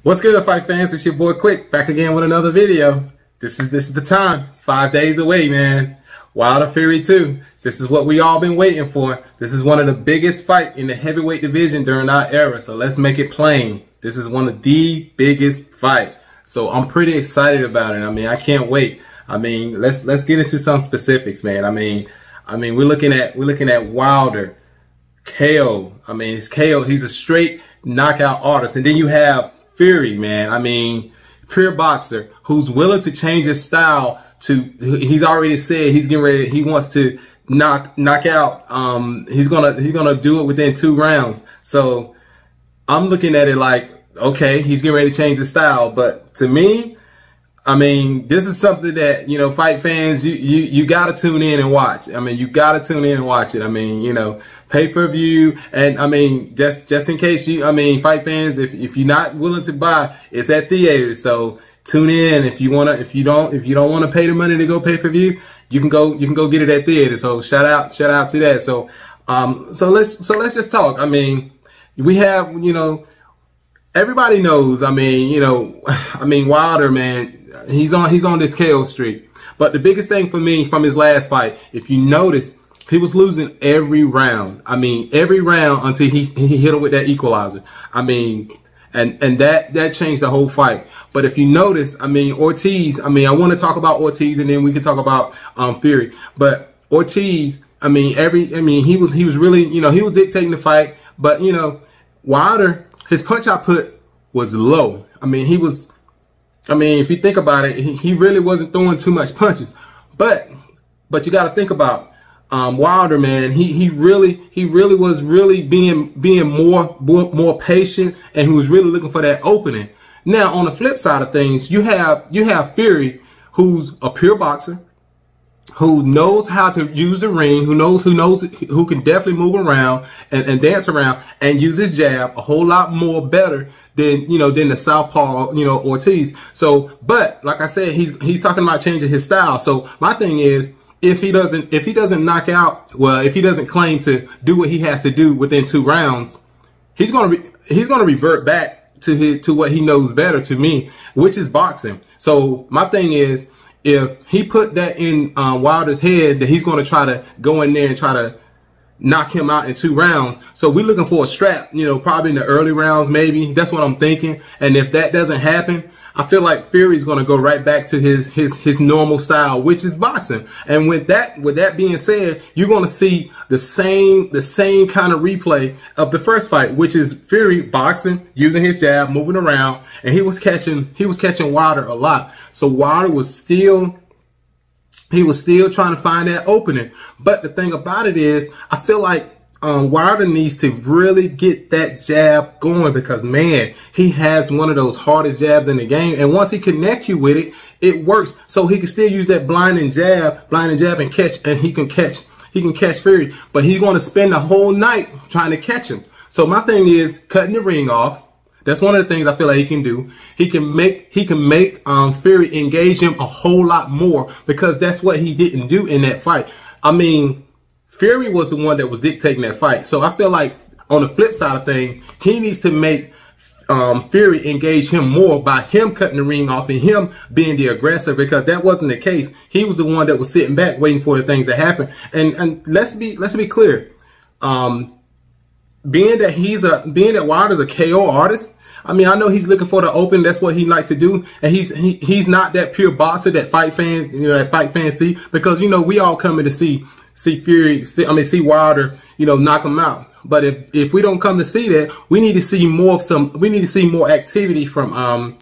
What's good, fight fans? It's your boy Quick, back again with another video. This is the time. 5 days away, man. Wilder Fury 2. This is what we all been waiting for. This is one of the biggest fights in the heavyweight division during our era. So let's make it plain. This is one of the biggest fight. So I'm pretty excited about it. I mean, I can't wait. I mean, let's get into some specifics, man. I mean, we're looking at Wilder, KO. I mean, it's KO. He's a straight knockout artist, and then you have Fury, man. I mean, pure boxer who's willing to change his style to. He's already said he's getting ready. He wants to knock out. He's gonna do it within 2 rounds. So I'm looking at it like, okay, he's getting ready to change his style. But to me, I mean, this is something that, you know, fight fans, you gotta tune in and watch. I mean, you gotta tune in and watch it. I mean, you know, pay-per-view, and I mean, just in case you, I mean, fight fans, if you're not willing to buy, it's at theaters. So tune in if you wanna. If you don't wanna pay the money to go pay-per-view, you can go get it at theater. So shout out to that. So so let's just talk. I mean, we have, you know, everybody knows. I mean, you know, I mean, Wilder, man. He's on this KO streak. But the biggest thing for me from his last fight, if you notice, he was losing every round. I mean, every round until he hit him with that equalizer. I mean, and that changed the whole fight. But if you notice, I mean, Ortiz, I mean, I want to talk about Ortiz and then we can talk about Fury. But Ortiz, I mean, he was really, you know, he was dictating the fight. But, you know, Wilder, his punch output was low. I mean, if you think about it, he really wasn't throwing too much punches. But you got to think about Wilder, man. He really was being more patient, and he was really looking for that opening. Now, on the flip side of things, you have Fury, who's a pure boxer, who knows how to use the ring, who can definitely move around and dance around and use his jab a whole lot more better than the southpaw, Ortiz. So, but like I said, he's talking about changing his style. So my thing is, if he doesn't knock out, well, if he doesn't claim to do what he has to do within 2 rounds, he's gonna revert back to what he knows better, to me, which is boxing. So my thing is, if he put that in Wilder's head that he's going to try to go in there and try to knock him out in 2 rounds, so we're looking for a strap, you know, probably in the early rounds, maybe. That's what I'm thinking. And if that doesn't happen, I feel like Fury's going to go right back to his normal style, which is boxing. And with that being said, you're going to see the same kind of replay of the first fight, which is Fury boxing, using his jab, moving around, and he was catching Wilder a lot. So Wilder was still trying to find that opening. But the thing about it is, I feel like Wilder needs to really get that jab going, because, man, he has one of those hardest jabs in the game. And once he connects you with it, it works. So he can still use that blinding jab and catch, and he can catch Fury. But he's going to spend the whole night trying to catch him. So my thing is cutting the ring off. That's one of the things I feel like he can do. He can make Fury engage him a whole lot more, because that's what he didn't do in that fight. I mean, Fury was the one that was dictating that fight. So I feel like on the flip side of things, he needs to make Fury engage him more by him cutting the ring off and him being the aggressor, because that wasn't the case. He was the one that was sitting back waiting for the things to happen. And let's be clear. Being that Wilder's a KO artist, I mean, I know he's looking for the open. That's what he likes to do, and he's not that pure boxer that fight fans see, because, you know, we all coming to see Wilder, you know, knock him out. But if we don't come to see that, we need to see more activity from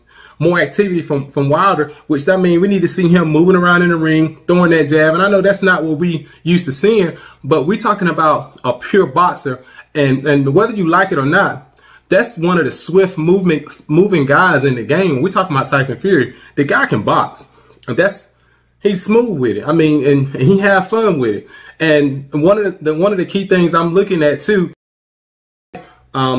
Wilder, which, I mean, we need to see him moving around in the ring, throwing that jab. And I know that's not what we used to seeing, but we're talking about a pure boxer, and whether you like it or not, that's one of the swift moving guys in the game. We're talking about Tyson Fury. The guy can box, and he's smooth with it. I mean, and he have fun with it. And one of the key things I'm looking at too,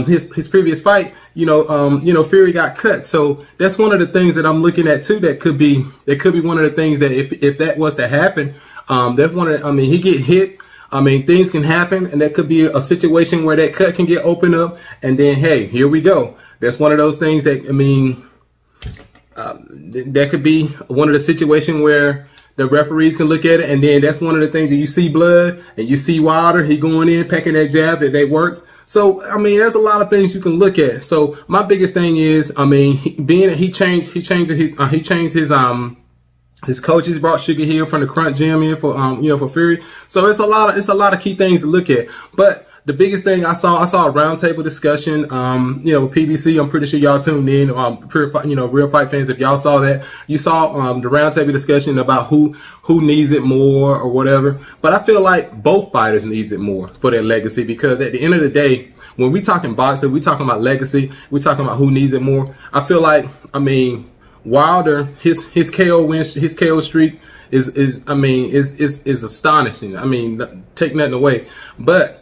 his previous fight, Fury got cut. So that's one of the things that I'm looking at too. That could be one of the things that if that was to happen, he get hit. I mean, things can happen, and that could be a situation where that cut can get opened up, and then, hey, here we go. that's one of those things that, I mean, that could be one of the situations where the referees can look at it, and then that's one of the things that you see blood and you see Wilder, he going in, pecking that jab, that works. So, I mean, there's a lot of things you can look at. So my biggest thing is, I mean, he changed his coaches, brought Sugar Hill from the Crunch Gym in for, for Fury. So it's a lot of key things to look at. But the biggest thing I saw a roundtable discussion, with PBC. I'm pretty sure y'all tuned in, real fight fans. If y'all saw that, you saw the roundtable discussion about who needs it more or whatever. But I feel like both fighters needs it more for their legacy, because at the end of the day, when we talking boxing, we talking about legacy, we talking about who needs it more. I feel like, I mean, Wilder, his KO wins, his KO streak is astonishing. I mean, take nothing away, but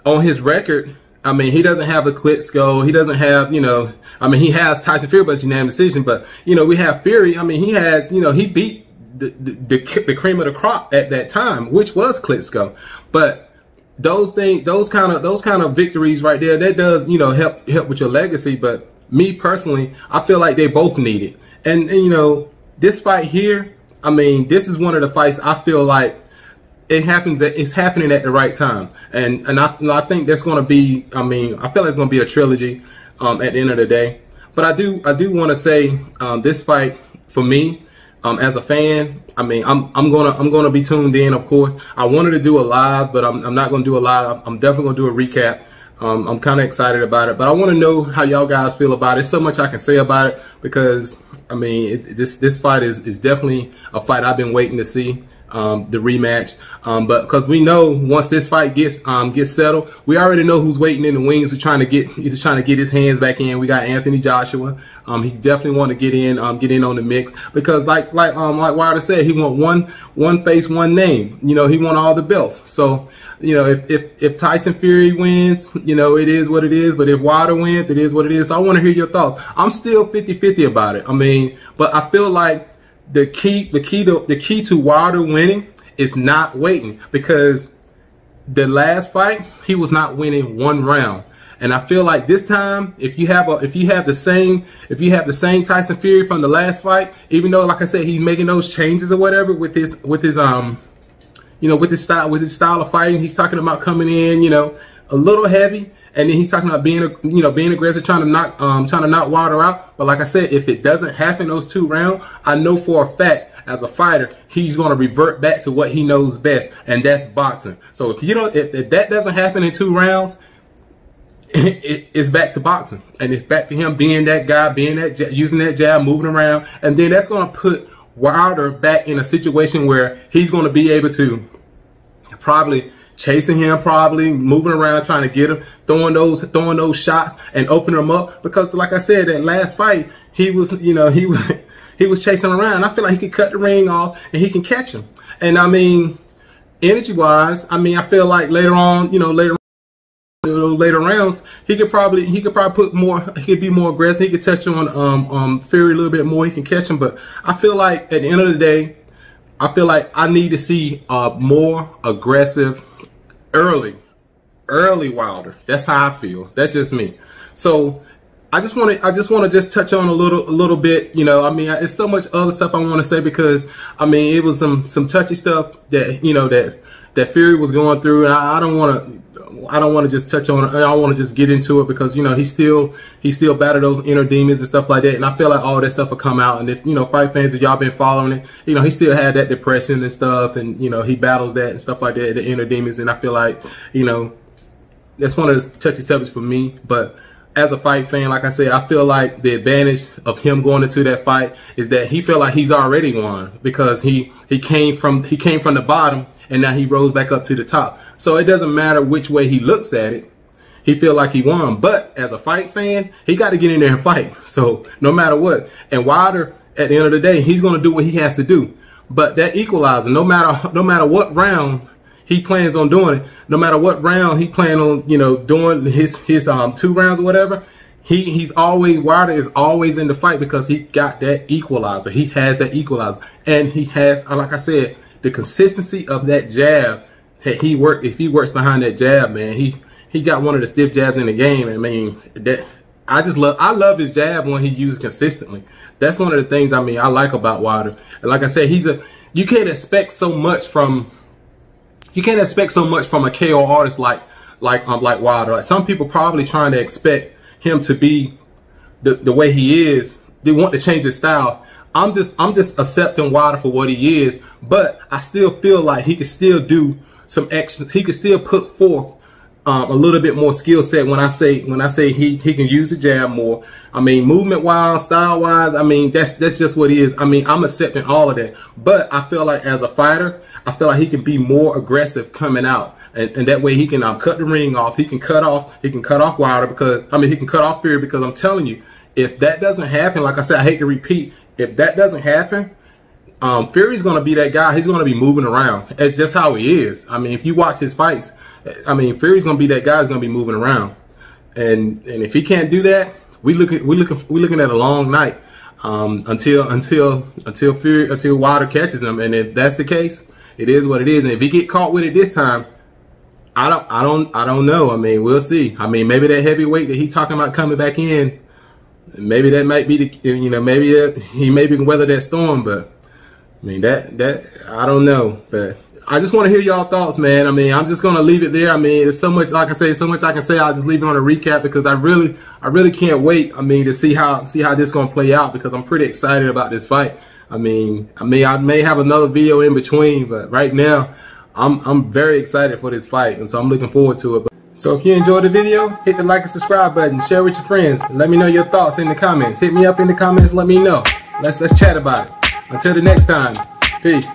on his record, I mean, he doesn't have a Klitschko. He doesn't have, I mean, he has Tyson Fury, but it's unanimous decision. But, we have Fury. I mean, he has, he beat the cream of the crop at that time, which was Klitschko. But those kind of victories right there, that does, help with your legacy. But me personally, I feel like they both need it. And this fight here, I mean, this is one of the fights I feel like it's happening at the right time, and I think that's going to be, I mean, I feel like it's going to be a trilogy at the end of the day. But I do want to say this fight for me, as a fan, I mean, I'm gonna be tuned in. Of course, I wanted to do a live, but I'm not going to do a live. I'm definitely going to do a recap. I'm kind of excited about it, but I want to know how y'all guys feel about it. There's so much I can say about it, because I mean, this fight is definitely a fight I've been waiting to see. The rematch, but because we know once this fight gets settled, we already know who's waiting in the wings. We're trying to get his hands back in. We got Anthony Joshua. He definitely want to get in on the mix, because like Wilder said, he want one face, one name. He want all the belts. So if Tyson Fury wins, it is what it is. But if Wilder wins, it is what it is. So I want to hear your thoughts. I'm still 50-50 about it. I mean, but I feel like the key to Wilder winning is not waiting, because the last fight he was not winning one round, and I feel like this time, if you have the same Tyson Fury from the last fight, even though, like I said, he's making those changes or whatever with his style of fighting. He's talking about coming in, a little heavy. And then he's talking about being aggressive, trying to knock Wilder out. But like I said, if it doesn't happen those 2 rounds, I know for a fact, as a fighter, he's going to revert back to what he knows best, and that's boxing. So if that doesn't happen in 2 rounds, it's back to boxing, and it's back to him being that guy, using that jab, moving around, and then that's going to put Wilder back in a situation where he's going to be able to probably chasing him, probably moving around, trying to get him, throwing those shots and opening him up. Because like I said, that last fight, he was chasing around. I feel like he could cut the ring off and he can catch him. And I mean, energy wise, I mean, I feel like later on, later rounds, he could probably put more. He could be more aggressive. He could touch on Fury a little bit more. He can catch him. But I feel like at the end of the day, I feel like I need to see a more aggressive, early Wilder. That's how I feel. That's just me. So I just want to touch on a little bit. I mean, it's so much other stuff I want to say, because I mean, it was some touchy stuff that that Fury was going through, and I don't want to just touch on it. I don't want to just get into it, because he still battled those inner demons and stuff like that, and I feel like all that stuff will come out. And if fight fans, if y'all been following it, he still had that depression and stuff, and he battles that and stuff like that, the inner demons. And I feel like that's one of the touchy subjects for me. But as a fight fan, like I said, I feel like the advantage of him going into that fight is that he felt like he's already won, because he came from the bottom, and now he rose back up to the top. So it doesn't matter which way he looks at it, he feel like he won. But as a fight fan, he got to get in there and fight. So no matter what, and Wilder, at the end of the day, he's going to do what he has to do. But that equalizer, no matter what round he plans on doing it, no matter what round he plans on doing his 2 rounds or whatever, Wilder is always in the fight, because he got that equalizer. He has that equalizer, and he has, like I said, the consistency of that jab. If he works behind that jab, man, he got one of the stiff jabs in the game. I mean, that I love his jab when he uses consistently. That's one of the things I like about Wilder. And like I said, you can't expect so much from a KO artist like Wilder. Like some people probably trying to expect him to be the way he is. They want to change his style. I'm just accepting Wilder for what he is, but I still feel like he can still do some extra. He can still put forth a little bit more skill set. When I say he can use the jab more, I mean movement wise, style wise, I mean that's just what he is. I mean I'm accepting all of that, but I feel like as a fighter, I feel like he can be more aggressive coming out, and that way he can cut the ring off. He can cut off Wilder because he can cut off Fury, because I'm telling you, if that doesn't happen, like I said, I hate to repeat, if that doesn't happen, Fury's gonna be that guy. He's gonna be moving around. It's just how he is. I mean, if you watch his fights, I mean, Fury's gonna be that guy. He's gonna be moving around, and if he can't do that, we looking at a long night until Wilder catches him. And if that's the case, it is what it is. And if he get caught with it this time, I don't know. I mean, we'll see. I mean, maybe that heavyweight that he talking about coming back in, maybe that might be the, maybe he maybe can weather that storm. But I mean, that I don't know. But I just want to hear y'all thoughts, man. I mean, I'm just gonna leave it there. I mean, there's so much, like I say, so much I can say. I'll just leave it on a recap, because I really can't wait. I mean, to see how this gonna play out, because I'm pretty excited about this fight. I may have another video in between, but right now, I'm very excited for this fight, and so I'm looking forward to it. So if you enjoyed the video, hit the like and subscribe button, share with your friends, let me know your thoughts in the comments. Hit me up in the comments, let me know. Let's chat about it. Until the next time, peace.